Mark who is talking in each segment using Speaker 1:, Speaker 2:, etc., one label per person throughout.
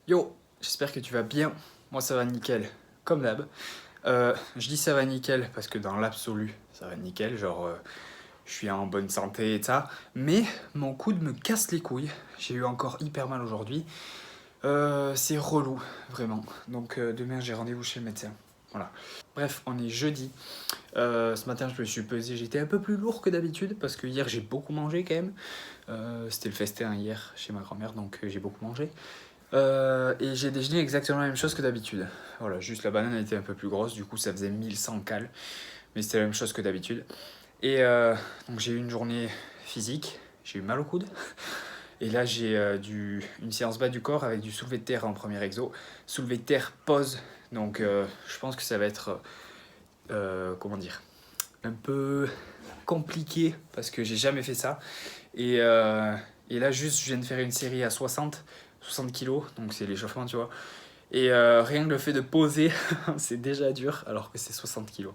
Speaker 1: Yo, j'espère que tu vas bien. Moi ça va nickel, comme d'hab. Je dis ça va nickel parce que dans l'absolu, ça va nickel. Genre, je suis en bonne santé et ça. Mais mon coude me casse les couilles. J'ai eu encore hyper mal aujourd'hui. C'est relou, vraiment. Donc demain j'ai rendez-vous chez le médecin. Voilà. Bref, on est jeudi. Ce matin je me suis pesé, j'étais un peu plus lourd que d'habitude parce que hier j'ai beaucoup mangé quand même. C'était le festin hier chez ma grand-mère, donc j'ai beaucoup mangé. Et j'ai déjeuné exactement la même chose que d'habitude. Voilà, juste la banane était un peu plus grosse, du coup ça faisait 1100 cales, mais c'était la même chose que d'habitude. Et donc j'ai eu une journée physique, j'ai eu mal au coude. Et là j'ai une séance bas du corps avec du soulevé de terre en premier exo. Soulevé de terre pause, donc je pense que ça va être, comment dire, un peu compliqué parce que j'ai jamais fait ça. Et là juste je viens de faire une série à 60 kilos, donc c'est l'échauffement tu vois. Et rien que le fait de poser, c'est déjà dur alors que c'est 60 kilos.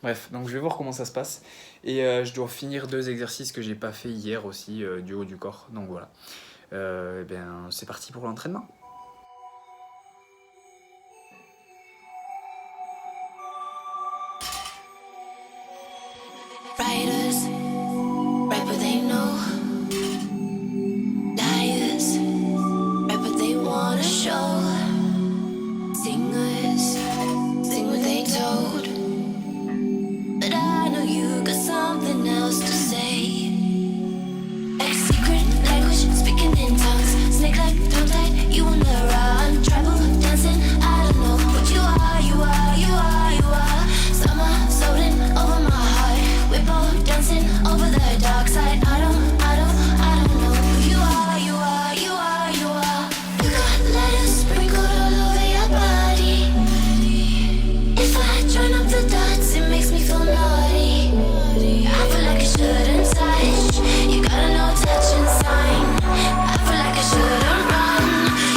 Speaker 1: Bref, donc je vais voir comment ça se passe. Et je dois finir 2 exercices que j'ai pas fait hier aussi du haut du corps. Donc voilà. Eh bien c'est parti pour l'entraînement.
Speaker 2: Writers write what they know. Liars write what they wanna show. Singers sing what they told. But I know you got something else to say. Like secret language, speaking in tongues. Snake like tongue tied, you on the run. Tribal dancing, I don't know what you are, you are, you are, you are. Summer floating over my heart. We're both dancing over the dark side. I don't know who you are, you are, you are, you are. You got letters sprinkled all over your body. If I join up the dots, it makes me feel naughty. I feel like I shouldn't touch. You got a no touching sign. I feel like I shouldn't run.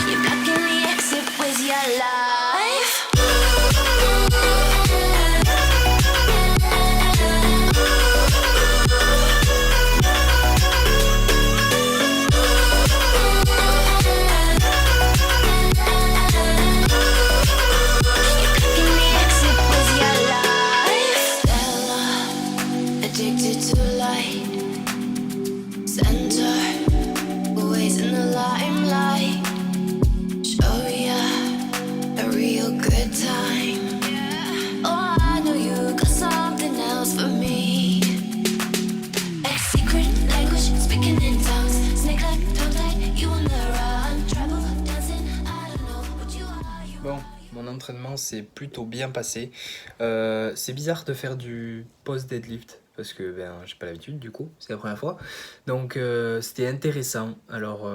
Speaker 2: You're blocking the exit with your life. Addicted to light, center, always in the limelight. Show ya a real good time. Oh, I know you got something else for me. Like secret language, speaking in tongues. Snake like tongue tied, you on the run. Travel, dancing, I don't know what you are.
Speaker 1: Bon, mon entraînement s'est plutôt bien passé. C'est bizarre de faire du post deadlift parce que j'ai pas l'habitude du coup, c'est la première fois. Donc c'était intéressant. Alors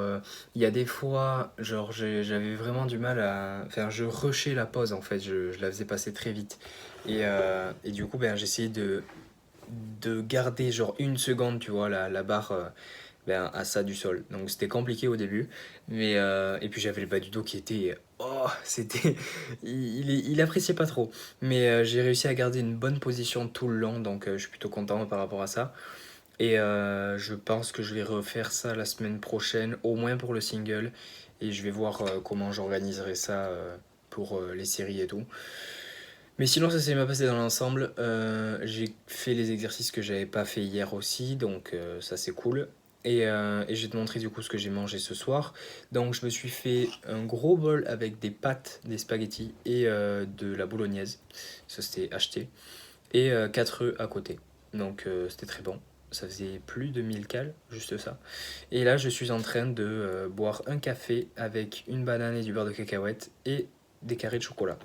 Speaker 1: il y a des fois, genre j'avais vraiment du mal à faire, je rushais la pause en fait, je la faisais passer très vite. Et du coup j'essayais de garder genre une seconde, tu vois, la barre à ça du sol. Donc c'était compliqué au début. Et puis j'avais le bas du dos qui était... Oh, c'était... il appréciait pas trop. Mais j'ai réussi à garder une bonne position tout le long, donc je suis plutôt content par rapport à ça. Et je pense que je vais refaire ça la semaine prochaine, au moins pour le single. Et je vais voir comment j'organiserai ça pour les séries et tout. Mais sinon, ça s'est bien passé dans l'ensemble. J'ai fait les exercices que j'avais pas fait hier aussi, donc ça c'est cool. Et je vais te montrer du coup ce que j'ai mangé ce soir. Donc je me suis fait un gros bol avec des pâtes, des spaghettis et de la bolognaise. Ça c'était acheté. Et 4 œufs à côté. Donc c'était très bon. Ça faisait plus de 1000 cales, juste ça. Et là, je suis en train de boire un café avec une banane et du beurre de cacahuète et des carrés de chocolat.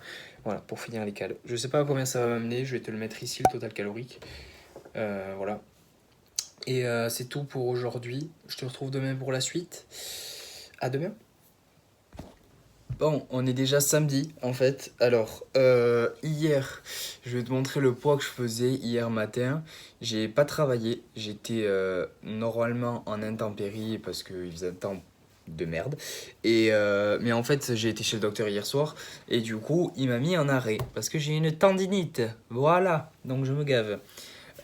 Speaker 1: Voilà, pour finir les cales. Je sais pas à combien ça va m'amener, je vais te le mettre ici, le total calorique. Voilà. Et c'est tout pour aujourd'hui. Je te retrouve demain pour la suite. À demain. Bon, on est déjà samedi en fait. Alors, hier, je vais te montrer le poids que je faisais hier matin. J'ai pas travaillé. J'étais normalement en intempérie parce qu'il faisait un temps de merde. Mais en fait, j'ai été chez le docteur hier soir et du coup, il m'a mis en arrêt parce que j'ai une tendinite. Voilà, donc je me gave.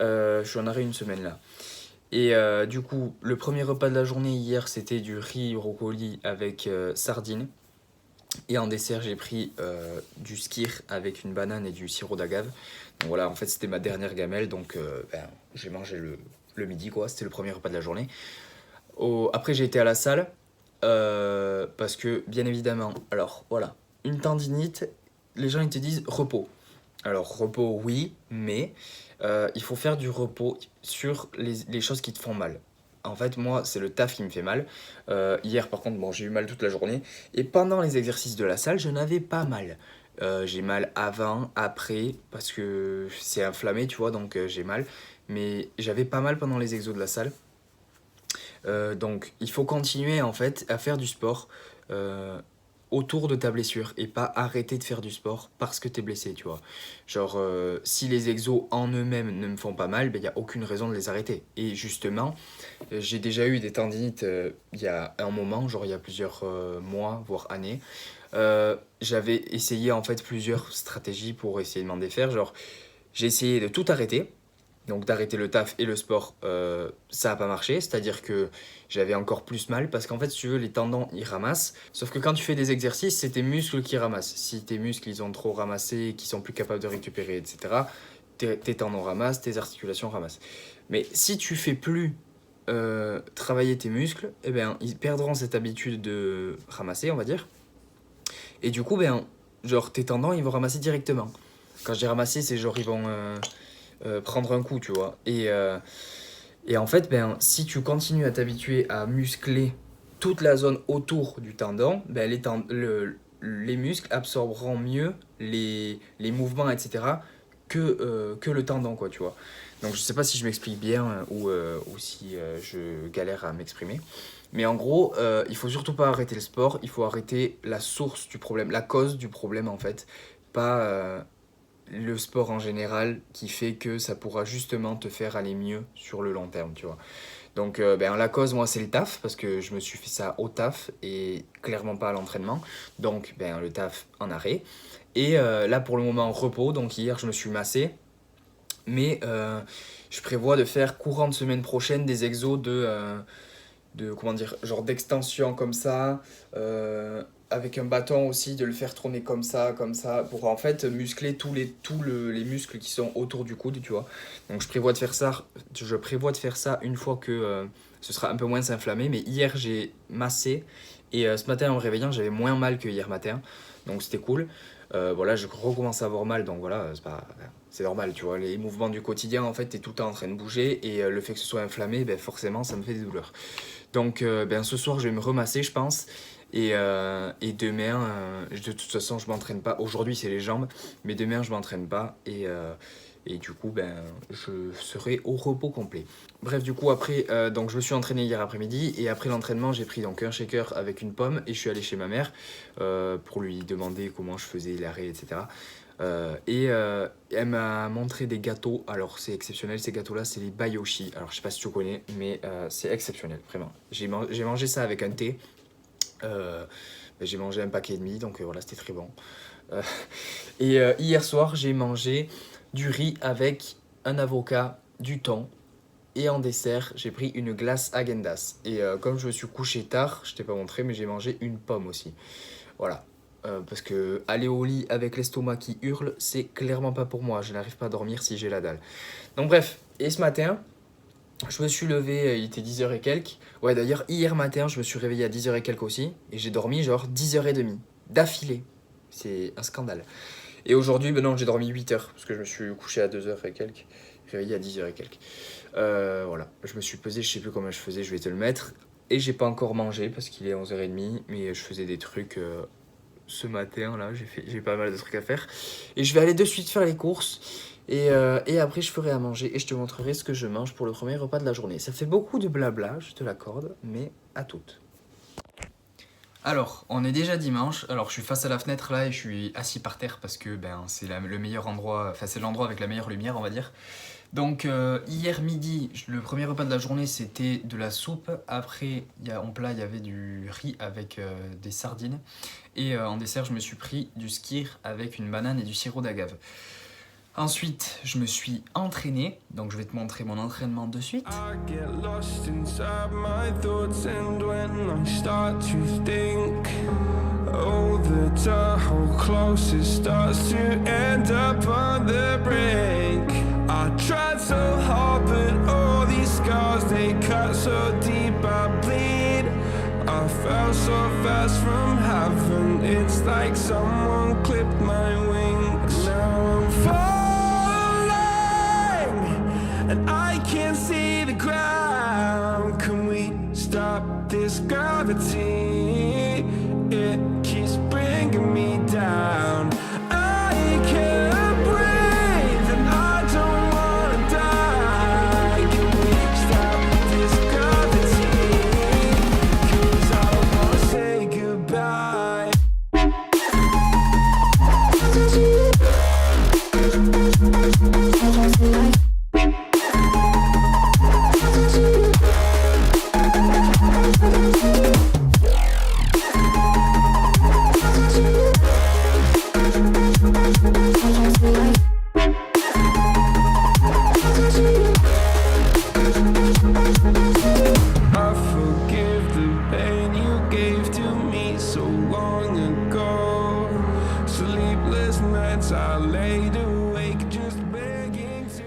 Speaker 1: Je suis en arrêt une semaine là. Et du coup, le premier repas de la journée hier, c'était du riz brocoli avec sardines. Et en dessert, j'ai pris du skyr avec une banane et du sirop d'agave. Donc voilà, en fait, c'était ma dernière gamelle. Donc j'ai mangé le midi, quoi. C'était le premier repas de la journée. Après, j'ai été à la salle. Parce que, bien évidemment, alors voilà, une tendinite, les gens ils te disent repos. Alors, repos, oui, mais il faut faire du repos sur les choses qui te font mal. En fait, moi, c'est le taf qui me fait mal. Hier, par contre, bon, j'ai eu mal toute la journée. Et pendant les exercices de la salle, je n'avais pas mal. J'ai mal avant, après, parce que c'est inflammé, tu vois, donc j'ai mal. Mais j'avais pas mal pendant les exos de la salle. Donc il faut continuer en fait à faire du sport autour de ta blessure et pas arrêter de faire du sport parce que t'es blessé, tu vois. Genre si les exos en eux-mêmes ne me font pas mal, ben, y a aucune raison de les arrêter. Et justement, j'ai déjà eu des tendinites il y a un moment, genre il y a plusieurs mois, voire années. J'avais essayé en fait plusieurs stratégies pour essayer de m'en défaire. Genre j'ai essayé de tout arrêter. Donc d'arrêter le taf et le sport, ça n'a pas marché. C'est-à-dire que j'avais encore plus mal parce qu'en fait, si tu veux, les tendons, ils ramassent. Sauf que quand tu fais des exercices, c'est tes muscles qui ramassent. Si tes muscles, ils ont trop ramassé, qu'ils sont plus capables de récupérer, etc., tes tendons ramassent, tes articulations ramassent. Mais si tu fais plus travailler tes muscles, eh ben, ils perdront cette habitude de ramasser, on va dire. Et du coup, ben, genre, tes tendons, ils vont ramasser directement. Quand je dis ramasser, c'est genre, ils vont... prendre un coup, tu vois. Et en fait, ben, si tu continues à t'habituer à muscler toute la zone autour du tendon, ben, les muscles absorberont mieux les mouvements, etc., que le tendon, quoi, tu vois. Donc, je sais pas si je m'explique bien ou si je galère à m'exprimer. Mais en gros, il faut surtout pas arrêter le sport, il faut arrêter la source du problème, la cause du problème, en fait. Pas... le sport en général qui fait que ça pourra justement te faire aller mieux sur le long terme, tu vois. Donc la cause, moi, c'est le taf, parce que je me suis fait ça au taf et clairement pas à l'entraînement. Donc le taf en arrêt. Et là, pour le moment, repos. Donc hier, je me suis massé. Mais je prévois de faire courant de semaine prochaine des exos de comment dire, genre d'extension comme ça, avec un bâton aussi, de le faire tourner comme ça, pour en fait muscler tous les muscles qui sont autour du coude, tu vois. Donc je prévois de faire ça une fois que ce sera un peu moins inflammé. Mais hier j'ai massé et ce matin en me réveillant j'avais moins mal que hier matin, donc c'était cool. Voilà, je recommence à avoir mal, donc voilà, c'est normal, tu vois. Les mouvements du quotidien, en fait, t'es tout le temps en train de bouger et le fait que ce soit inflammé, ben, forcément, ça me fait des douleurs. Donc, ce soir, je vais me remasser, je pense. Et demain, de toute façon, je m'entraîne pas. Aujourd'hui, c'est les jambes, mais demain, je m'entraîne pas. Et du coup, je serai au repos complet. Bref, du coup, après, donc je me suis entraîné hier après-midi. Et après l'entraînement, j'ai pris donc un shaker avec une pomme. Et je suis allé chez ma mère pour lui demander comment je faisais l'arrêt, etc. Elle m'a montré des gâteaux. Alors, c'est exceptionnel, ces gâteaux-là, c'est les Bayoshi. Alors, je sais pas si tu connais, mais c'est exceptionnel, vraiment. J'ai mangé ça avec un thé. J'ai mangé un paquet et demi, donc voilà, c'était très bon. Hier soir, j'ai mangé du riz avec un avocat, du thon. Et en dessert, j'ai pris une glace Häagen-Dazs. Et comme je me suis couché tard, je t'ai pas montré, mais j'ai mangé une pomme aussi. Voilà. Parce que aller au lit avec l'estomac qui hurle, c'est clairement pas pour moi. Je n'arrive pas à dormir si j'ai la dalle. Donc bref, et ce matin, je me suis levé, il était 10h et quelques. Ouais, d'ailleurs, hier matin, je me suis réveillé à 10h et quelques aussi. Et j'ai dormi genre 10h30 d'affilée. C'est un scandale. Et aujourd'hui, non, j'ai dormi 8h. Parce que je me suis couché à 2h et quelques. Réveillé à 10h et quelques. Voilà, je me suis pesé, je sais plus combien je faisais, je vais te le mettre. Et j'ai pas encore mangé parce qu'il est 11h30. Mais je faisais des trucs... ce matin là, j'ai pas mal de trucs à faire. Et je vais aller de suite faire les courses. Et après, je ferai à manger et je te montrerai ce que je mange pour le premier repas de la journée. Ça fait beaucoup de blabla, je te l'accorde, mais à toutes. Alors, on est déjà dimanche. Alors, je suis face à la fenêtre là et je suis assis par terre parce que c'est le meilleur endroit, enfin, c'est l'endroit avec la meilleure lumière, on va dire. Donc, hier midi, le premier repas de la journée, c'était de la soupe. Après, en plat, il y avait du riz avec des sardines. Et en dessert, je me suis pris du skyr avec une banane et du sirop d'agave. Ensuite, je me suis entraîné, donc je vais te montrer mon entraînement de suite.
Speaker 3: Oh, the Tahoe closest starts to end up on the brink. I tried so hard, but all these scars, they cut so deep, I bleed. I fell so fast from heaven, it's like someone clipped my wings. Now I'm falling, and I can't see the ground. Can we stop this gravity? It keeps bringing me down. I can't breathe and I don't wanna die. Can we stop this gravity? 'Cause I wanna say goodbye. I forgive the pain you gave to me so long ago. Sleepless nights I laid awake just begging to.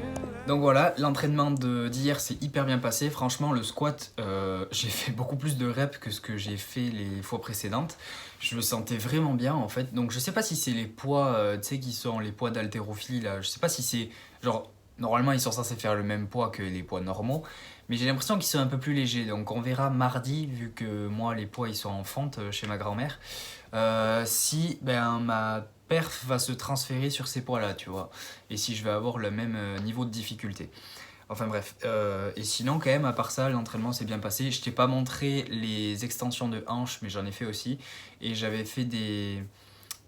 Speaker 1: Donc voilà, l'entraînement d'hier s'est hyper bien passé. Franchement, le squat, j'ai fait beaucoup plus de reps que ce que j'ai fait les fois précédentes. Je me sentais vraiment bien en fait. Donc je sais pas si c'est les poids, tu sais, qui sont les poids d'haltérophilie là. Je sais pas si c'est genre, normalement ils sont censés faire le même poids que les poids normaux. Mais j'ai l'impression qu'ils sont un peu plus légers. Donc on verra mardi, vu que moi les poids ils sont en fonte chez ma grand-mère. Si ma perf va se transférer sur ces poids là, tu vois. Et si je vais avoir le même niveau de difficulté. Enfin bref, et sinon quand même à part ça l'entraînement s'est bien passé. Je t'ai pas montré les extensions de hanches mais j'en ai fait aussi. Et j'avais fait des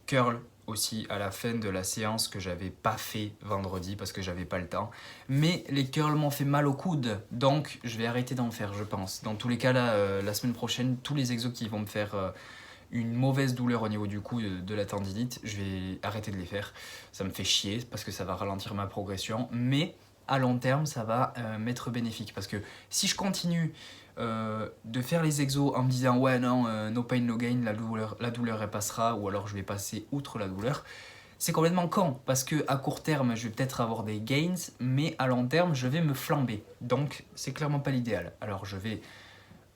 Speaker 1: curls aussi à la fin de la séance que j'avais pas fait vendredi parce que j'avais pas le temps. Mais les curls m'ont fait mal au coude, donc je vais arrêter d'en faire je pense. Dans tous les cas là, la semaine prochaine, tous les exos qui vont me faire une mauvaise douleur au niveau du cou de la tendinite, je vais arrêter de les faire. Ça me fait chier parce que ça va ralentir ma progression, mais à long terme ça va m'être bénéfique parce que si je continue de faire les exos en me disant ouais non no pain no gain, la douleur elle passera, ou alors je vais passer outre la douleur, c'est complètement con parce que à court terme je vais peut-être avoir des gains mais à long terme je vais me flamber, donc c'est clairement pas l'idéal. Alors je vais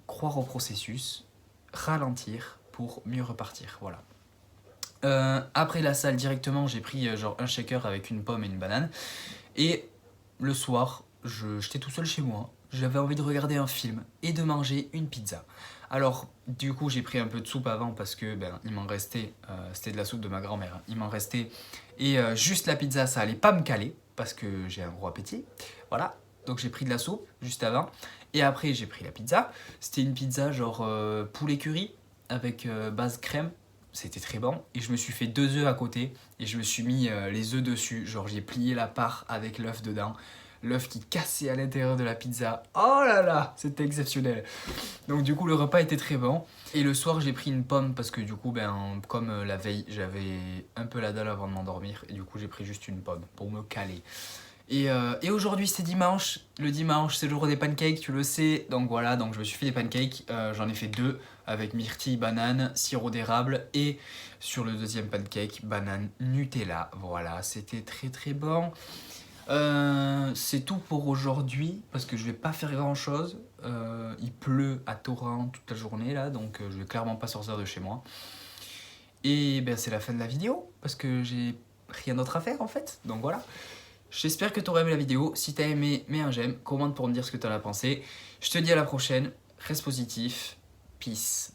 Speaker 1: croire au processus, ralentir pour mieux repartir, voilà. Après la salle directement j'ai pris genre un shaker avec une pomme et une banane, et le soir j'étais tout seul chez moi, j'avais envie de regarder un film et de manger une pizza. Alors du coup j'ai pris un peu de soupe avant parce que il m'en restait, c'était de la soupe de ma grand-mère, hein. Il m'en restait, et juste la pizza ça allait pas me caler parce que j'ai un gros appétit, voilà. Donc j'ai pris de la soupe juste avant et après j'ai pris la pizza. C'était une pizza genre poulet curry avec base crème. C'était très bon, et je me suis fait 2 œufs à côté et je me suis mis les œufs dessus, genre j'ai plié la part avec l'œuf dedans, l'œuf qui cassait à l'intérieur de la pizza. Oh là là, c'était exceptionnel. Donc du coup le repas était très bon, et le soir j'ai pris une pomme parce que du coup comme la veille j'avais un peu la dalle avant de m'endormir, et du coup j'ai pris juste une pomme pour me caler. Et aujourd'hui c'est dimanche, le dimanche c'est le jour des pancakes, tu le sais, donc voilà, donc je me suis fait des pancakes, j'en ai fait 2 avec myrtille, banane, sirop d'érable, et sur le deuxième pancake, banane Nutella, voilà, c'était très très bon. C'est tout pour aujourd'hui parce que je vais pas faire grand chose, il pleut à torrent toute la journée là, donc je vais clairement pas sortir de chez moi. Et c'est la fin de la vidéo parce que j'ai rien d'autre à faire en fait, donc voilà. J'espère que tu auras aimé la vidéo. Si tu as aimé, mets un j'aime, commente pour me dire ce que tu en as pensé. Je te dis à la prochaine, reste positif, peace.